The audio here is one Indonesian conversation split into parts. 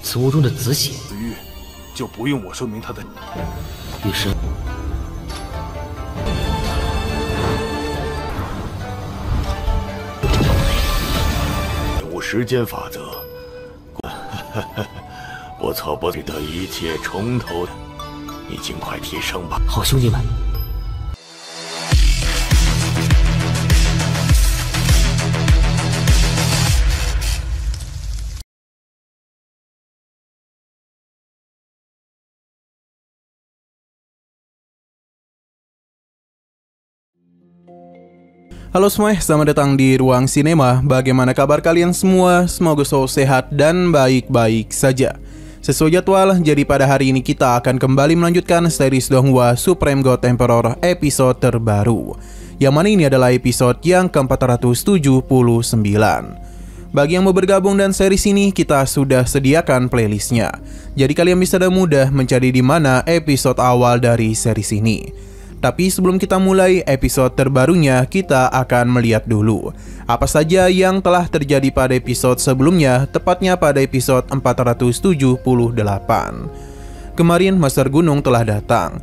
此物中的紫血，子玉就不用我说明他的。玉生。领悟时间法则，不错不错，的一切从头，你尽快提升吧。好，兄弟们。Halo semuanya, selamat datang di Ruang Sinema. Bagaimana kabar kalian semua? Semoga selalu sehat dan baik-baik saja. Sesuai jadwal, jadi pada hari ini kita akan kembali melanjutkan series Donghua Supreme God Emperor episode terbaru, yang mana ini adalah episode yang ke-479. Bagi yang mau bergabung dan series ini, kita sudah sediakan playlistnya. Jadi kalian bisa dengan mudah mencari di mana episode awal dari series ini. Tapi sebelum kita mulai episode terbarunya, kita akan melihat dulu apa saja yang telah terjadi pada episode sebelumnya, tepatnya pada episode 478. Kemarin Master Gunung telah datang.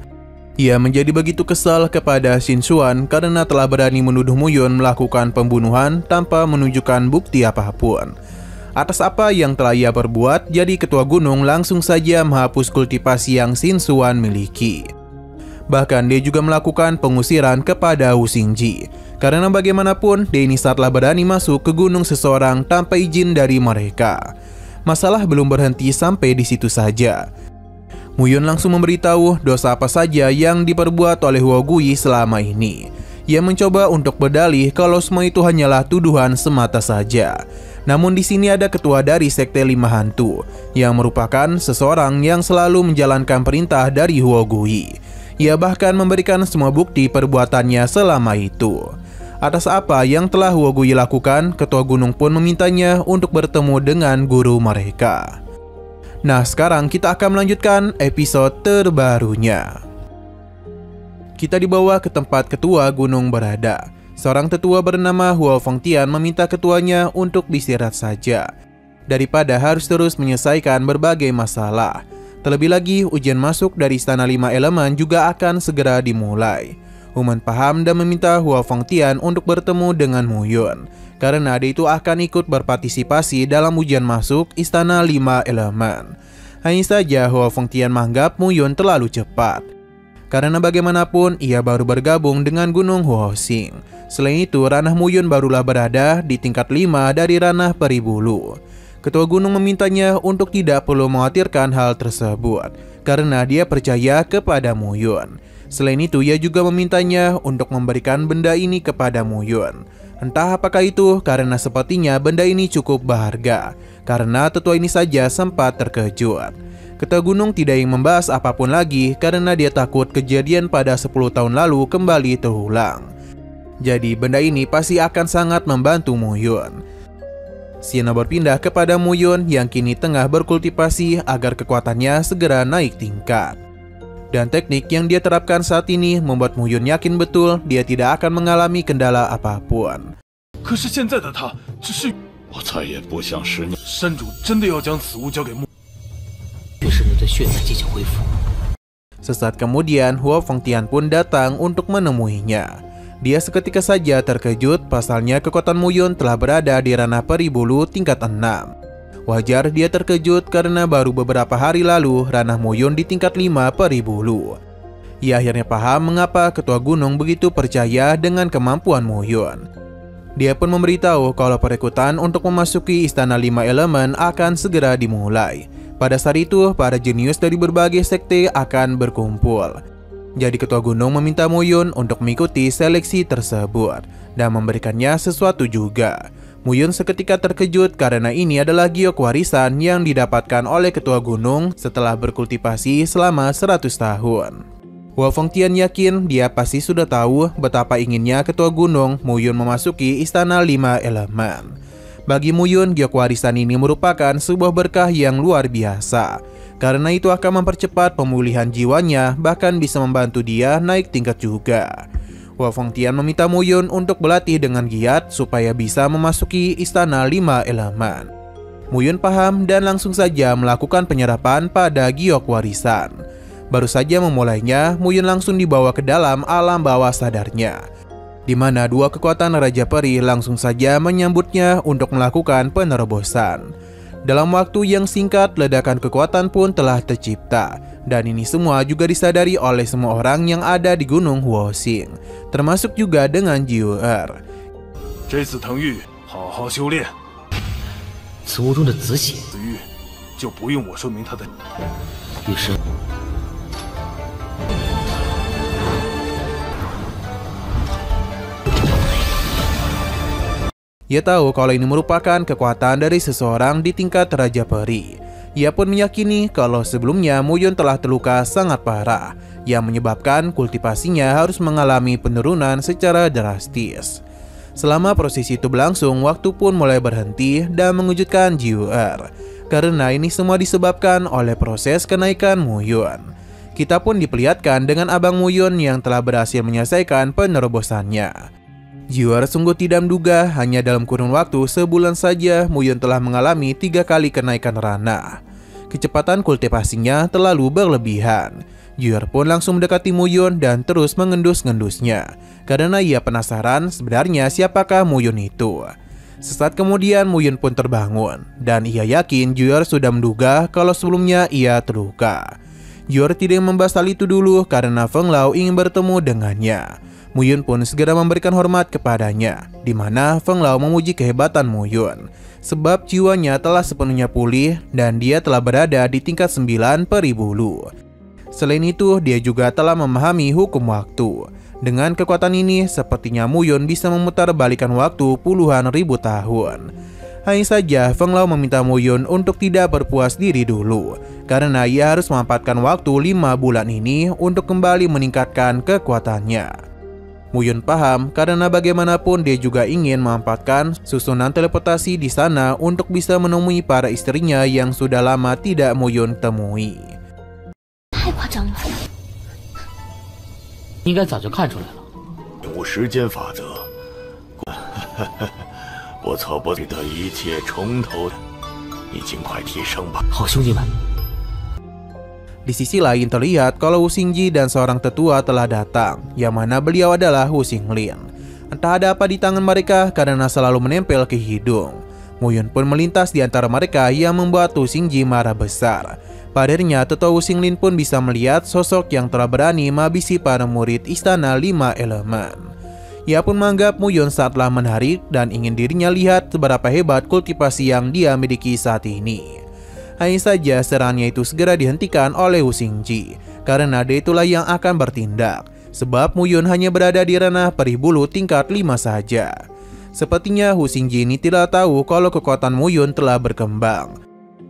Ia menjadi begitu kesal kepada Shin Xuan karena telah berani menuduh Muyun melakukan pembunuhan tanpa menunjukkan bukti apapun. Atas apa yang telah ia perbuat, jadi Ketua Gunung langsung saja menghapus kultivasi yang Shin Xuan miliki. Bahkan dia juga melakukan pengusiran kepada Wu Xingji, karena bagaimanapun dia ini telah berani masuk ke gunung seseorang tanpa izin dari mereka. Masalah belum berhenti sampai di situ saja. Muyun langsung memberitahu dosa apa saja yang diperbuat oleh Huo Gui selama ini. Ia mencoba untuk berdalih kalau semua itu hanyalah tuduhan semata saja. Namun di sini ada ketua dari Sekte Lima Hantu, yang merupakan seseorang yang selalu menjalankan perintah dari Huo Gui. Ia bahkan memberikan semua bukti perbuatannya selama itu. Atas apa yang telah Huo Gui lakukan, Ketua Gunung pun memintanya untuk bertemu dengan guru mereka. Nah, sekarang kita akan melanjutkan episode terbarunya. Kita dibawa ke tempat Ketua Gunung berada. Seorang tetua bernama Huo Fengtian meminta ketuanya untuk istirahat saja, daripada harus terus menyelesaikan berbagai masalah. Terlebih lagi, ujian masuk dari Istana 5 Elemen juga akan segera dimulai. Human paham dan meminta Huo Fengtian untuk bertemu dengan Muyun, karena dia itu akan ikut berpartisipasi dalam ujian masuk Istana 5 Elemen. Hanya saja Huo Fengtian menganggap Muyun terlalu cepat, karena bagaimanapun ia baru bergabung dengan Gunung Huoxing. Selain itu, ranah Muyun barulah berada di tingkat 5 dari ranah Peri Bulu. Ketua Gunung memintanya untuk tidak perlu mengkhawatirkan hal tersebut, karena dia percaya kepada Muyun. Selain itu, ia juga memintanya untuk memberikan benda ini kepada Muyun. Entah apakah itu, karena sepertinya benda ini cukup berharga, karena tetua ini saja sempat terkejut. Ketua Gunung tidak ingin membahas apapun lagi, karena dia takut kejadian pada 10 tahun lalu kembali terulang. Jadi benda ini pasti akan sangat membantu Muyun. Siena berpindah kepada Muyun yang kini tengah berkultivasi agar kekuatannya segera naik tingkat. Dan teknik yang dia terapkan saat ini membuat Muyun yakin betul dia tidak akan mengalami kendala apapun. Sesaat kemudian, Huo Fengtian pun datang untuk menemuinya. Dia seketika saja terkejut, pasalnya kekuatan Muyun telah berada di ranah Peri Bulu tingkat 6. Wajar dia terkejut karena baru beberapa hari lalu ranah Muyun di tingkat 5 Peri Bulu. Ia akhirnya paham mengapa Ketua Gunung begitu percaya dengan kemampuan Muyun. Dia pun memberitahu kalau perekrutan untuk memasuki Istana 5 Elemen akan segera dimulai. Pada saat itu, para jenius dari berbagai sekte akan berkumpul. Jadi Ketua Gunung meminta Muyun untuk mengikuti seleksi tersebut dan memberikannya sesuatu juga. Muyun seketika terkejut karena ini adalah giok warisan yang didapatkan oleh Ketua Gunung setelah berkultivasi selama 100 tahun. Huo Fengtian yakin dia pasti sudah tahu betapa inginnya Ketua Gunung Muyun memasuki Istana 5 Elemen. Bagi Muyun, giok warisan ini merupakan sebuah berkah yang luar biasa. Karena itu akan mempercepat pemulihan jiwanya, bahkan bisa membantu dia naik tingkat juga. Huo Fengtian meminta Muyun untuk berlatih dengan giat supaya bisa memasuki Istana 5 Elemen. Muyun paham dan langsung saja melakukan penyerapan pada giok warisan. Baru saja memulainya, Muyun langsung dibawa ke dalam alam bawah sadarnya, di mana dua kekuatan Raja Peri langsung saja menyambutnya untuk melakukan penerobosan. Dalam waktu yang singkat, ledakan kekuatan pun telah tercipta, dan ini semua juga disadari oleh semua orang yang ada di Gunung Huoxing, termasuk juga dengan Jiu'er. 这次腾玉好好修炼， 此物中的紫血 紫玉就不用我说明它的。 与生 Ia tahu kalau ini merupakan kekuatan dari seseorang di tingkat Raja Peri. Ia pun meyakini kalau sebelumnya Muyun telah terluka sangat parah, yang menyebabkan kultivasinya harus mengalami penurunan secara drastis. Selama proses itu berlangsung, waktu pun mulai berhenti dan mengejutkan Jiu'er, karena ini semua disebabkan oleh proses kenaikan Muyun. Kita pun diperlihatkan dengan Abang Muyun yang telah berhasil menyelesaikan penerobosannya. Jiu'er sungguh tidak menduga hanya dalam kurun waktu sebulan saja Muyun telah mengalami 3 kali kenaikan ranah. Kecepatan kultivasinya terlalu berlebihan. Jiu'er pun langsung mendekati Muyun dan terus mengendus-ngendusnya, karena ia penasaran sebenarnya siapakah Muyun itu. Sesaat kemudian Muyun pun terbangun, dan ia yakin Jiu'er sudah menduga kalau sebelumnya ia terluka. Jiu'er tidak membahas hal itu dulu karena Feng Lao ingin bertemu dengannya. Muyun pun segera memberikan hormat kepadanya, di mana Feng Lao memuji kehebatan Muyun, sebab jiwanya telah sepenuhnya pulih dan dia telah berada di tingkat 9 peri bulu. Selain itu, dia juga telah memahami hukum waktu. Dengan kekuatan ini, sepertinya Muyun bisa memutarbalikkan waktu puluhan ribu tahun. Hanya saja Feng Lao meminta Muyun untuk tidak berpuas diri dulu, karena ia harus memanfaatkan waktu 5 bulan ini untuk kembali meningkatkan kekuatannya. Muyun paham karena bagaimanapun dia juga ingin memanfaatkan susunan teleportasi di sana untuk bisa menemui para istrinya yang sudah lama tidak Muyun temui. 太夸张了！ 应该早就看出来了。 领悟时间法则，不错不错的一切从头，你尽快提升吧。 好，兄弟们， Di sisi lain terlihat kalau Wu Xingji dan seorang tetua telah datang, yang mana beliau adalah Wu Xinglin. Entah ada apa di tangan mereka karena selalu menempel ke hidung. Muyun pun melintas di antara mereka yang membuat Wu Xingji marah besar. Padanya tetua Wu Xinglin pun bisa melihat sosok yang telah berani menghabisi para murid istana 5 elemen. Ia pun menganggap Muyun saatlah menarik dan ingin dirinya lihat seberapa hebat kultivasi yang dia miliki saat ini. Hanya saja serangannya itu segera dihentikan oleh Wu Xingji, karena dia itulah yang akan bertindak, sebab Muyun hanya berada di ranah peri bulu tingkat 5 saja. Sepertinya Wu Xingji ini tidak tahu kalau kekuatan Muyun telah berkembang.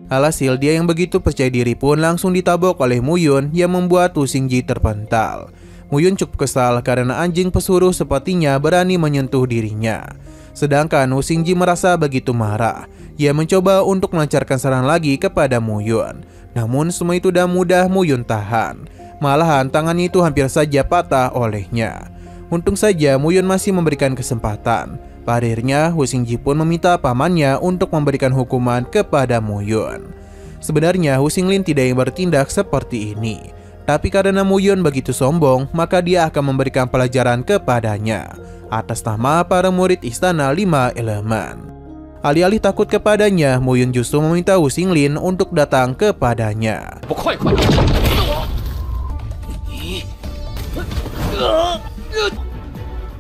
Alhasil dia yang begitu percaya diri pun langsung ditabok oleh Muyun yang membuat Wu Xingji terpental. Muyun cukup kesal karena anjing pesuruh sepertinya berani menyentuh dirinya. Sedangkan Wu Xingji merasa begitu marah. Ia mencoba untuk melancarkan serangan lagi kepada Muyun. Namun semua itu dah mudah Muyun tahan. Malahan tangannya itu hampir saja patah olehnya. Untung saja Muyun masih memberikan kesempatan. Pada akhirnya Wu Xingji pun meminta pamannya untuk memberikan hukuman kepada Muyun. Sebenarnya Wu Xinglin tidak ingin bertindak seperti ini. Tapi karena Muyun begitu sombong, maka dia akan memberikan pelajaran kepadanya atas nama para murid istana 5 elemen. Alih-alih takut kepadanya, Muyun justru meminta Wu Xinglin untuk datang kepadanya. 不快快！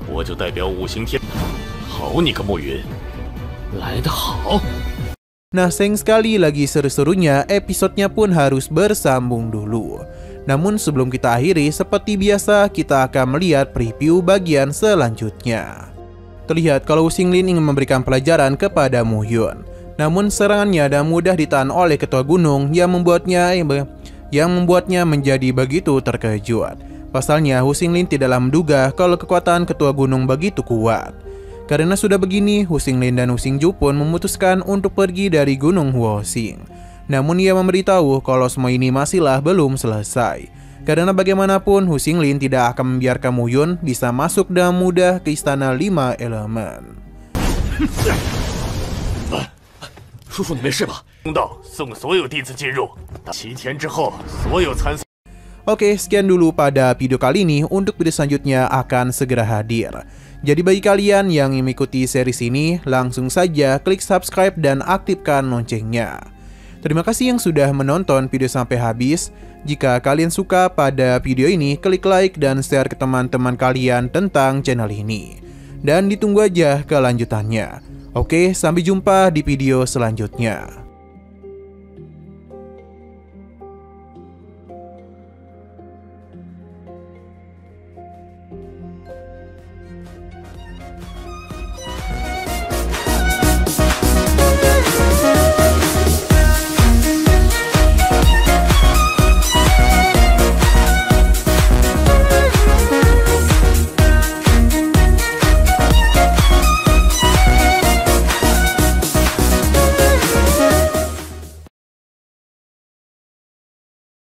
我就代表五行天，好你个暮云！ 来得好！ Nah, sayang sekali lagi seru-serunya, episodenya pun harus bersambung dulu. Namun sebelum kita akhiri, seperti biasa kita akan melihat preview bagian selanjutnya. Terlihat kalau Wu Xinglin ingin memberikan pelajaran kepada Muyun. Namun serangannya dan mudah ditahan oleh ketua gunung yang membuatnya menjadi begitu terkejut. Pasalnya Wu Xinglin tidaklah menduga kalau kekuatan ketua gunung begitu kuat. Karena sudah begini, Wu Xinglin dan Wu Xingju pun memutuskan untuk pergi dari Gunung Huoxing. Namun ia memberitahu kalau semua ini masihlah belum selesai. Karena bagaimanapun Wu Xinglin tidak akan membiarkan Muyun bisa masuk dengan mudah ke istana 5 elemen. 叔叔，你没事吧？公道送所有弟子进入，7天之后，所有参赛。 Oke, sekian dulu pada video kali ini. Untuk video selanjutnya akan segera hadir. Jadi bagi kalian yang mengikuti series ini, langsung saja klik subscribe dan aktifkan loncengnya. Terima kasih yang sudah menonton video sampai habis. Jika kalian suka pada video ini, klik like dan share ke teman-teman kalian tentang channel ini. Dan ditunggu aja kelanjutannya. Oke, sampai jumpa di video selanjutnya.